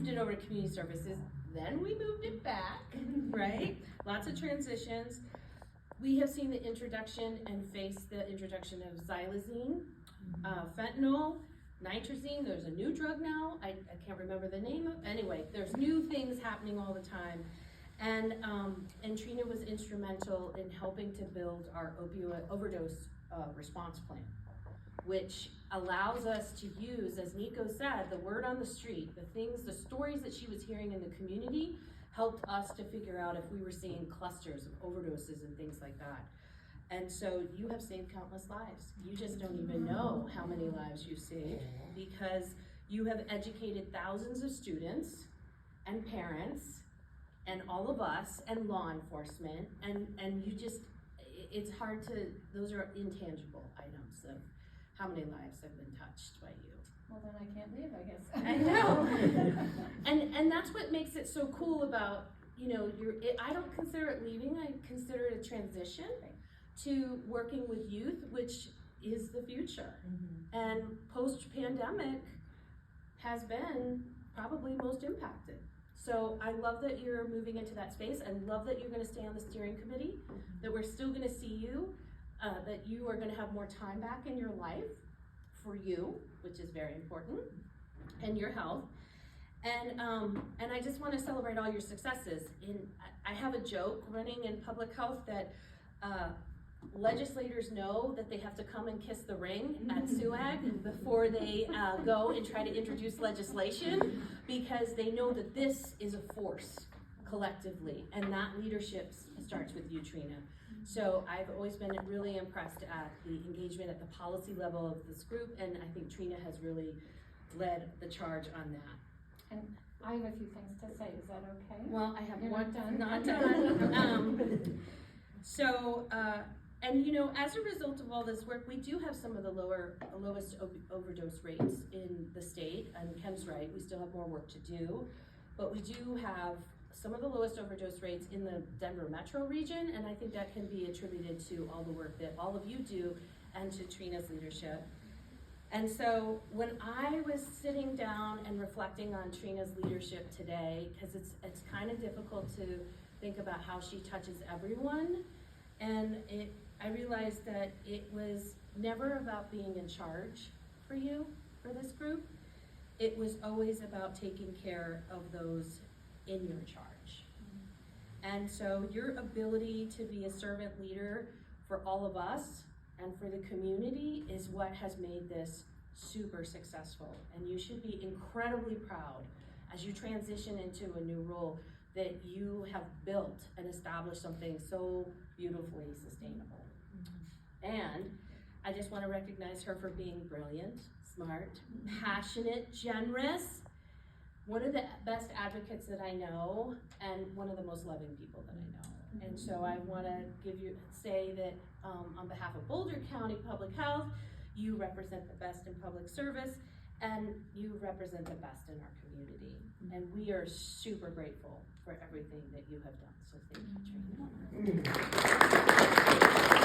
moved it over to community services, then we moved it back, right? Lots of transitions. We have seen the introduction and faced the introduction of xylazine, fentanyl, nitrazine. There's a new drug now. I can't remember the name of. Anyway, there's new things happening all the time, and Trina was instrumental in helping to build our opioid overdose response plan, which allows us to use, as Nico said, the word on the street, the stories that she was hearing in the community helped us to figure out if we were seeing clusters of overdoses and things like that. And so you have saved countless lives. You just don't even know how many lives you've saved, because you have educated thousands of students and parents and all of us and law enforcement, and you just, it's hard to, those are intangible items of how many lives have been touched by you. Well, then I can't leave, I guess. I know. and that's what makes it so cool about, you know, I don't consider it leaving, I consider it a transition to working with youth, which is the future. And post-pandemic has been probably most impacted. So I love that you're moving into that space. I love that you're gonna stay on the steering committee, that we're still gonna see you, that you are gonna have more time back in your life for you, which is very important, and your health. And I just want to celebrate all your successes. I have a joke running in public health that legislators know that they have to come and kiss the ring at SUAG before they go and try to introduce legislation, because they know that this is a force collectively, and that leadership starts with you, Trina. So I've always been really impressed at the engagement at the policy level of this group, and I think Trina has really led the charge on that. And I have a few things to say, is that okay? Well, I have You're one, not done? not done. And you know, as a result of all this work, we do have some of the lowest overdose rates in the state, and Ken's right, we still have more work to do, but we do have some of the lowest overdose rates in the Denver metro region, and I think that can be attributed to all the work that all of you do and to Trina's leadership. And so when I was sitting down and reflecting on Trina's leadership today, because it's kind of difficult to think about how she touches everyone, and I realized that it was never about being in charge for you, for this group. It was always about taking care of those in your charge. And so your ability to be a servant leader for all of us and for the community is what has made this super successful. And you should be incredibly proud as you transition into a new role that you have built and established something so beautifully sustainable. And I just want to recognize her for being brilliant, smart, passionate, generous, one of the best advocates that I know, and one of the most loving people that I know. And so I want to say that on behalf of Boulder County Public Health, you represent the best in public service, and you represent the best in our community. And we are super grateful for everything that you have done. So thank you, Trina.